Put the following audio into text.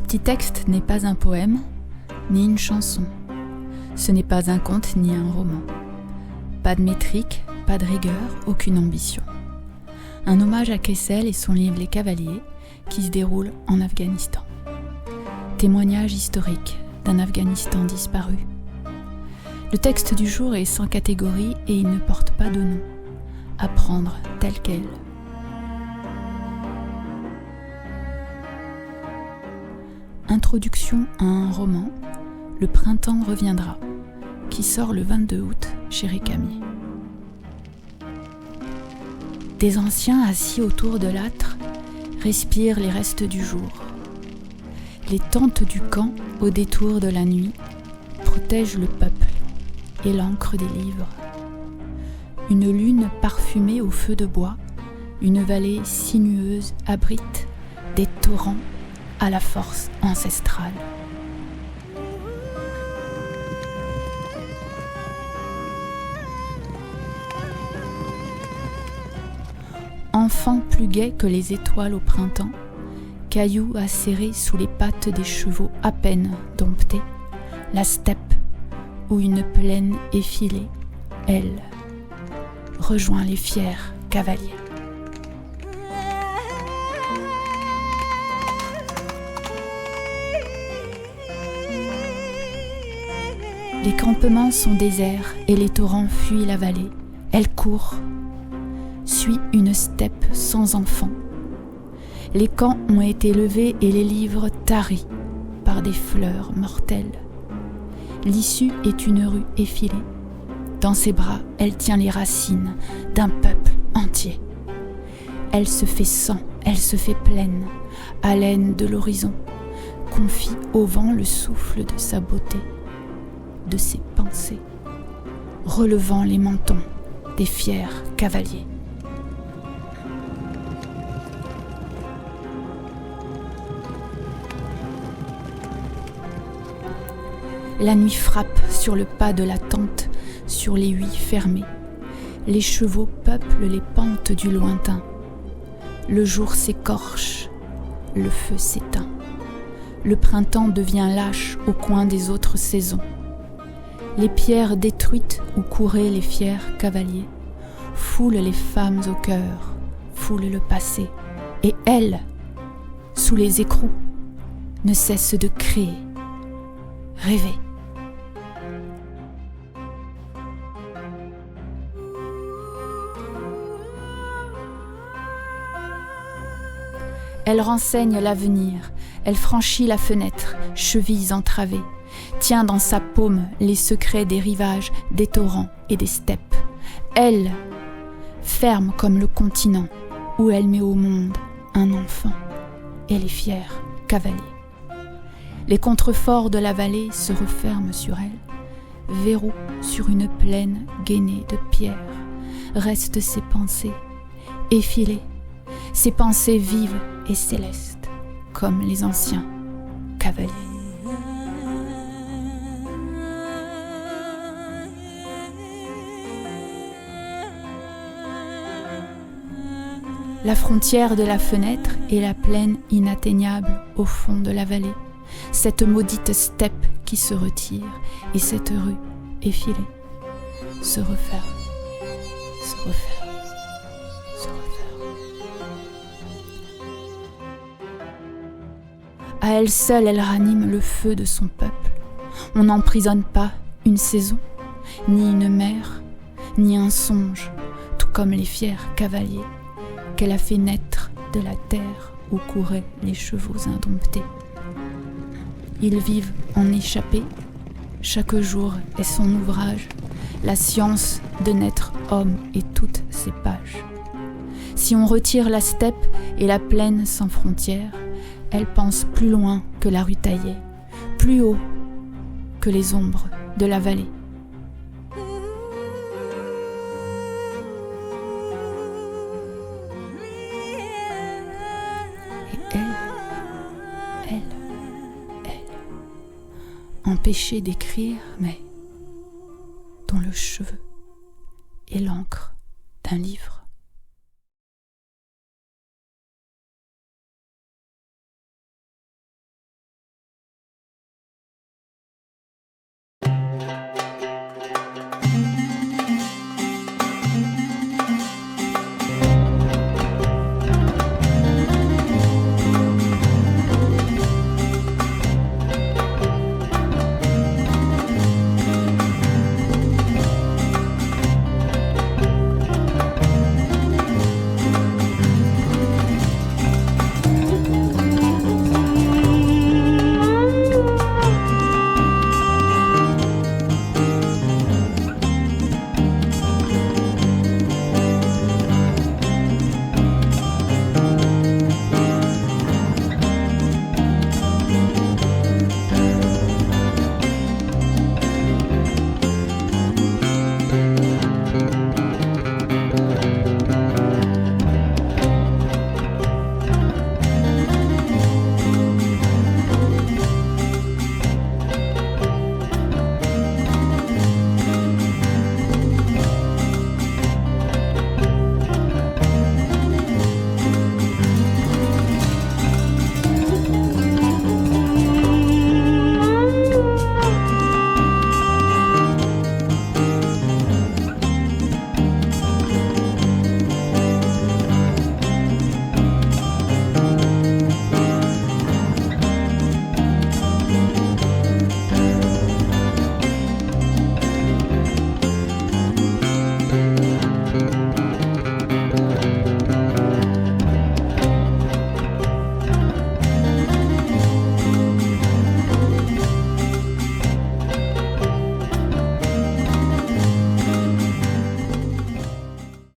petit texte n'est pas un poème, ni une chanson. Ce n'est pas un conte ni un roman. Pas de métrique, pas de rigueur, aucune ambition. Un hommage à Kessel et son livre Les Cavaliers, qui se déroule en Afghanistan. Témoignage historique d'un Afghanistan disparu. Le texte du jour est sans catégorie et il ne porte pas de nom. À prendre tel quel. Introduction à un roman, Le printemps reviendra, qui sort le 22 août chez Récamier. Des anciens assis autour de l'âtre respirent les restes du jour. Les tentes du camp, au détour de la nuit, protègent le peuple et l'encre des livres. Une lune parfumée au feu de bois, une vallée sinueuse abrite des torrents à la force ancestrale. Enfants plus gais que les étoiles au printemps, cailloux acérés sous les pattes des chevaux à peine domptés, la steppe où une plaine effilée, elle, rejoint les fiers cavaliers. Les campements sont déserts et les torrents fuient la vallée. Elle court, suit une steppe sans enfants. Les camps ont été levés et les livres taris par des fleurs mortelles. L'issue est une rue effilée. Dans ses bras, elle tient les racines d'un peuple entier. Elle se fait sang, elle se fait pleine, haleine de l'horizon, confie au vent le souffle de sa beauté, de ses pensées, relevant les mentons des fiers cavaliers. La nuit frappe sur le pas de la tente, sur les huis fermés. Les chevaux peuplent les pentes du lointain. Le jour s'écorche, le feu s'éteint. Le printemps devient lâche au coin des autres saisons. Les pierres détruites où couraient les fiers cavaliers foulent les femmes au cœur, foulent le passé. Et elle, sous les écrous, ne cesse de créer, rêver. Elle renseigne l'avenir, elle franchit la fenêtre, chevilles entravées, tient dans sa paume les secrets des rivages, des torrents et des steppes. Elle, ferme comme le continent où elle met au monde un enfant et les fiers cavaliers. Les contreforts de la vallée se referment sur elle, verrou sur une plaine gainée de pierres. Restent ses pensées, effilées, ses pensées vives et célestes, comme les anciens cavaliers. La frontière de la fenêtre est la plaine inatteignable au fond de la vallée, cette maudite steppe qui se retire et cette rue effilée se referme, se referme, se referme. À elle seule, elle ranime le feu de son peuple. On n'emprisonne pas une saison, ni une mer, ni un songe, tout comme les fiers cavaliers qu'elle a fait naître de la terre où couraient les chevaux indomptés. Ils vivent en échappée, chaque jour est son ouvrage, la science de naître homme et toutes ses pages. Si on retire la steppe et la plaine sans frontières, elle pense plus loin que la rue taillée, plus haut que les ombres de la vallée. Empêchée d'écrire, mais dont le cheveu est l'encre d'un livre.